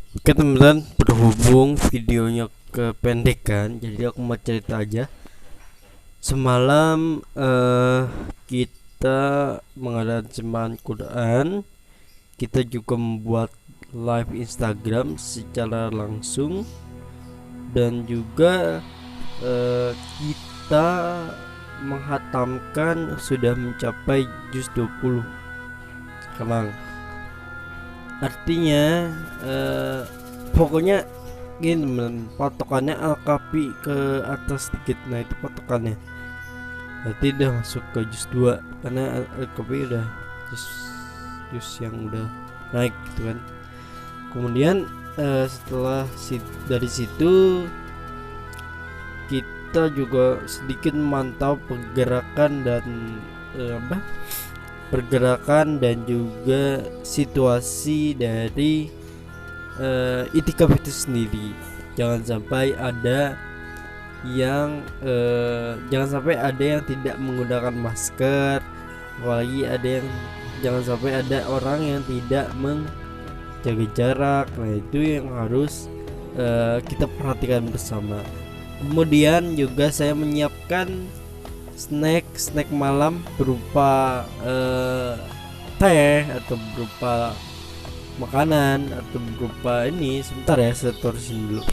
Oke teman-teman, berhubung videonya kependekan, jadi aku mau cerita aja. Semalam kita mengadakan semalam Quran, kita juga membuat live Instagram secara langsung, dan juga kita menghatamkan sudah mencapai juz 20 sekarang. Artinya pokoknya gini teman, patokannya Al-Kafi ke atas sedikit, nah itu patokannya. Berarti udah masuk ke juz 2 karena Al-Kafi udah juz yang udah naik gitu kan. Kemudian setelah dari situ kita juga sedikit memantau pergerakan dan pergerakan dan juga situasi dari itikaf itu sendiri. Jangan sampai ada yang tidak menggunakan masker, apalagi jangan sampai ada orang yang tidak menjaga jarak. Nah itu yang harus kita perhatikan bersama. Kemudian juga saya menyiapkan snack malam berupa teh atau berupa makanan atau berupa ini. Sebentar ya, saya terusin dulu.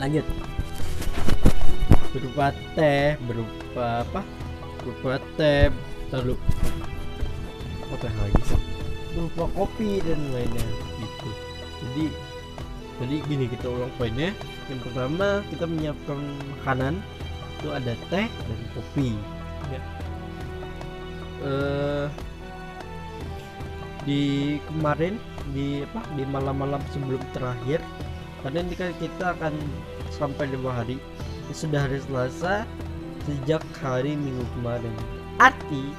Lanjut. Berupa teh, berupa apa? Berupa teh, lalu apa teh lagi sih? Berupa kopi dan lainnya gitu. Jadi gini, kita ulang poinnya. Yang pertama, kita menyiapkan makanan, itu ada teh dan kopi ya. Di kemarin di malam-malam sebelum terakhir, karena ini kan kita akan sampai 5 hari, ini sudah hari Selasa sejak hari Minggu kemarin, arti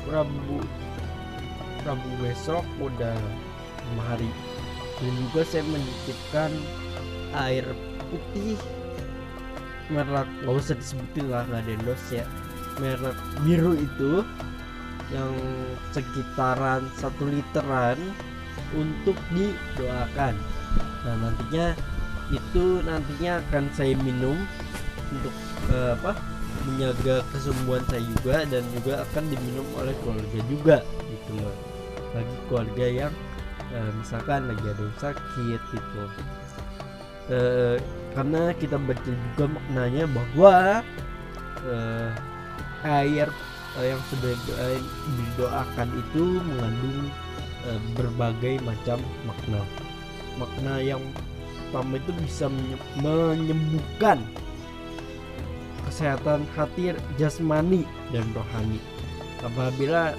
Rabu besok udah 5 hari. Dan juga saya menyisipkan air putih merek, nggak usah disebutin lah, nggak ada endorse ya, merek biru itu yang sekitaran 1 literan untuk didoakan. Nah nantinya akan saya minum untuk menjaga kesembuhan saya juga, dan juga akan diminum oleh keluarga juga gitu loh, bagi keluarga yang misalkan lagi ada yang sakit gitu. Karena kita baca juga maknanya bahwa air yang sudah didoakan itu mengandung berbagai macam makna. Yang pertama itu bisa menyembuhkan kesehatan hati, jasmani dan rohani. Apabila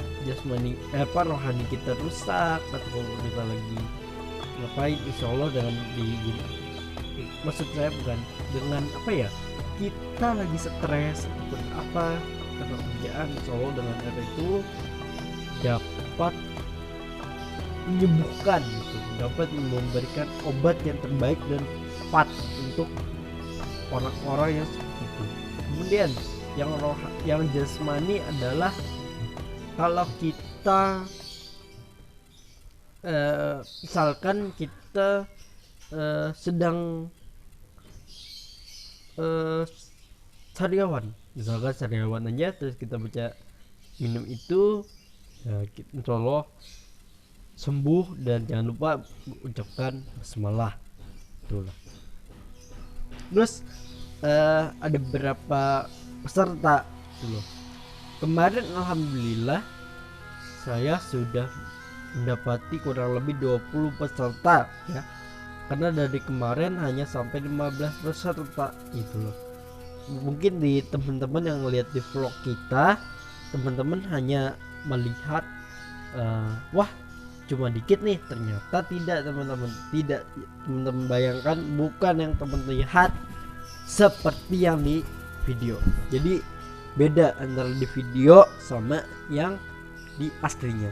rohani kita rusak atau kalau kita lagi ngapain, insya Allah dengan maksud saya bukan dengan kita lagi stres ataupun apa karena kerjaan, insya Allah dengan air itu dapat menyembuhkan gitu, dapat memberikan obat yang terbaik dan tepat untuk orang-orang yang seperti itu. Kemudian yang jasmani adalah kalau kita misalkan kita sedang sariawan aja, terus kita baca minum itu ya, insya Allah sembuh. Dan jangan lupa ucapkan basmalah itulah. Terus ada beberapa peserta dulu. Kemarin alhamdulillah saya sudah mendapati kurang lebih 20 peserta ya, karena dari kemarin hanya sampai 15 peserta gitu loh. Mungkin di teman-teman yang lihat di vlog kita, teman-teman hanya melihat wah cuma dikit nih, ternyata tidak teman-teman. Tidak, teman-teman bayangkan bukan yang teman lihat seperti yang di video. Jadi beda antara di video sama yang di aslinya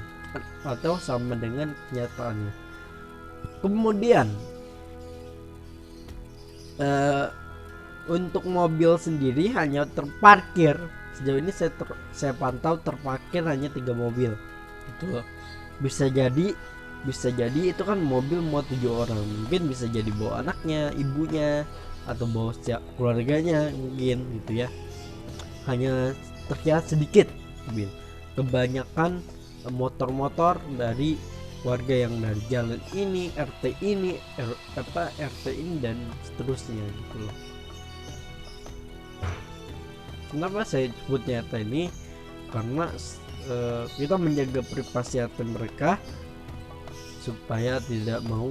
atau sama dengan kenyataannya. Kemudian untuk mobil sendiri hanya terparkir sejauh ini saya pantau terparkir hanya 3 mobil itu loh. bisa jadi itu kan mobil muat 7 orang, mungkin bisa jadi bawa anaknya, ibunya, atau bawa keluarganya mungkin gitu ya. Hanya terlihat sedikit mobil, kebanyakan motor-motor dari warga yang dari jalan ini, RT ini, RT ini dan seterusnya gitu loh. Kenapa saya sebutnya RT ini? Karena kita menjaga privasi RT mereka supaya tidak mau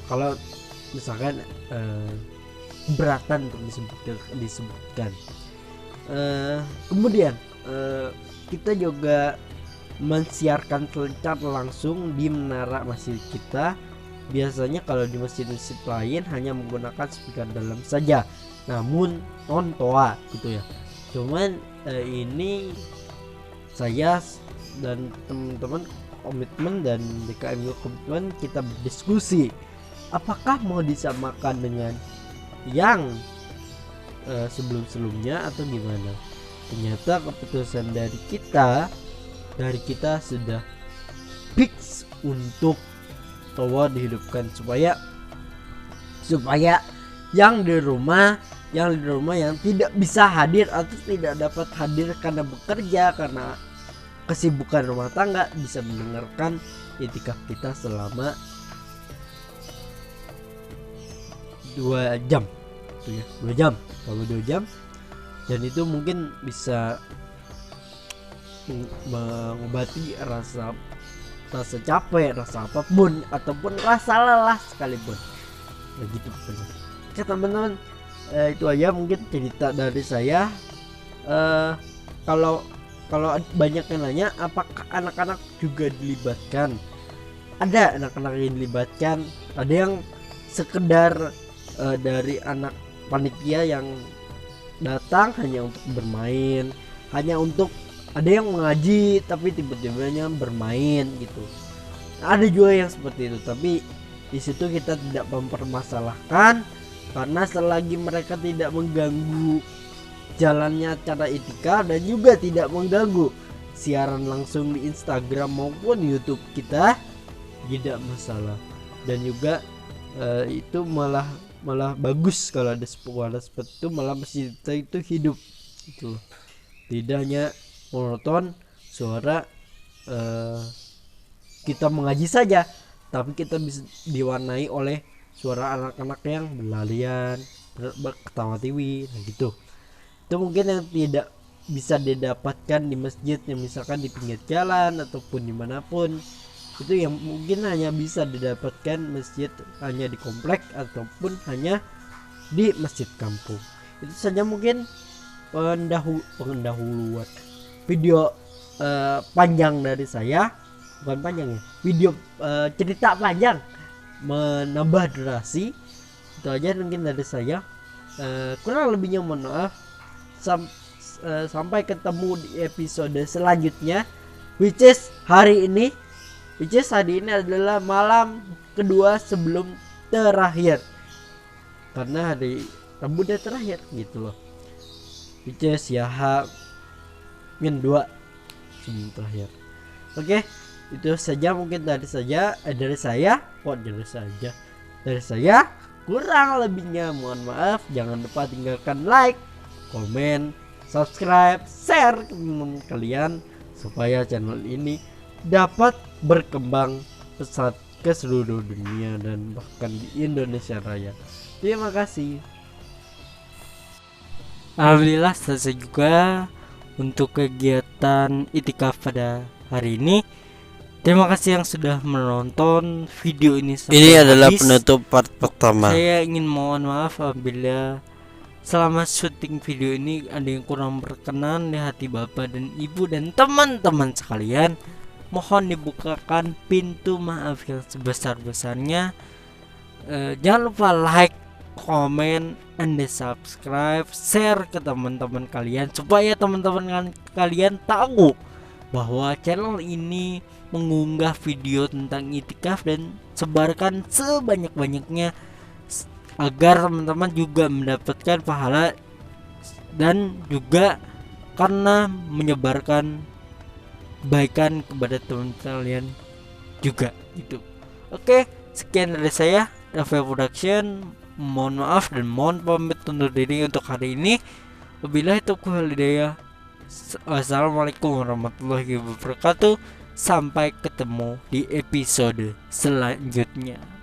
kalau misalkan keberatan untuk disebutkan. Kemudian kita juga mensiarkan secara langsung di menara masjid kita. Biasanya kalau di masjid-masjid lain hanya menggunakan speaker dalam saja, namun non toa gitu ya. Cuman ini saya dan teman-teman komitmen dan DKM komitmen kita berdiskusi apakah mau disamakan dengan yang sebelum-sebelumnya atau gimana. Ternyata keputusan dari kita sudah fix untuk tower dihidupkan supaya yang di rumah yang tidak bisa hadir atau tidak dapat hadir karena bekerja, karena kesibukan rumah tangga, bisa mendengarkan itikaf kita selama 2 jam gitu ya, 2 jam selama 2 jam, dan itu mungkin bisa mengobati rasa capek, rasa apapun ataupun rasa lelah sekalipun. Begitu pokoknya. Oke teman-teman, itu aja mungkin cerita dari saya. Kalau banyak yang nanya apakah anak-anak juga dilibatkan, ada anak-anak yang dilibatkan, ada yang sekedar dari anak panitia yang datang hanya untuk bermain, hanya untuk ada yang mengaji tapi tiba-tibanya bermain gitu. Ada juga yang seperti itu, tapi di situ kita tidak mempermasalahkan karena selagi mereka tidak mengganggu jalannya acara itikaf dan juga tidak mengganggu siaran langsung di Instagram maupun YouTube kita, tidak masalah. Dan juga itu malah bagus kalau ada seperti itu, malah masjid itu hidup gitu. Tidak hanya monoton suara kita mengaji saja, tapi kita bisa diwarnai oleh suara anak-anak yang berlarian, berketawa tiwi gitu. Itu mungkin yang tidak bisa didapatkan di masjid yang misalkan di pinggir jalan ataupun dimanapun. Itu yang mungkin hanya bisa didapatkan masjid hanya di komplek ataupun hanya di masjid kampung. Itu saja mungkin pendahuluan video panjang dari saya, bukan panjang ya, video cerita panjang menambah durasi. Itu aja mungkin dari saya. Kurang lebihnya mohon maaf. Sampai ketemu di episode selanjutnya, which is hari ini adalah malam kedua sebelum terakhir, karena hari Rabu udah terakhir gitu loh, which is ya H-2 sebelum terakhir. Oke, itu saja mungkin dari saya. Kurang lebihnya mohon maaf. Jangan lupa tinggalkan like, komen, subscribe, share ke teman kalian supaya channel ini dapat berkembang pesat ke seluruh dunia dan bahkan di Indonesia Raya. Terima kasih. Alhamdulillah selesai juga untuk kegiatan itikaf pada hari ini. Terima kasih yang sudah menonton video ini sampai Ini adalah habis. penutup part pertama. Saya ingin mohon maaf apabila selama syuting video ini ada yang kurang berkenan di hati Bapak dan Ibu dan teman-teman sekalian. Mohon dibukakan pintu maaf yang sebesar-besarnya. Jangan lupa like, komen, and subscribe, share ke teman-teman kalian supaya teman-teman kalian tahu bahwa channel ini mengunggah video tentang itikaf, dan sebarkan sebanyak-banyaknya agar teman-teman juga mendapatkan pahala dan juga karena menyebarkan kebaikan kepada teman kalian juga gitu. Oke, sekian dari saya Rafael Production. Mohon maaf dan mohon pamit undur diri untuk hari ini. Wabillahi taufiq wal hidayah. Wassalamualaikum warahmatullahi wabarakatuh. Sampai ketemu di episode selanjutnya.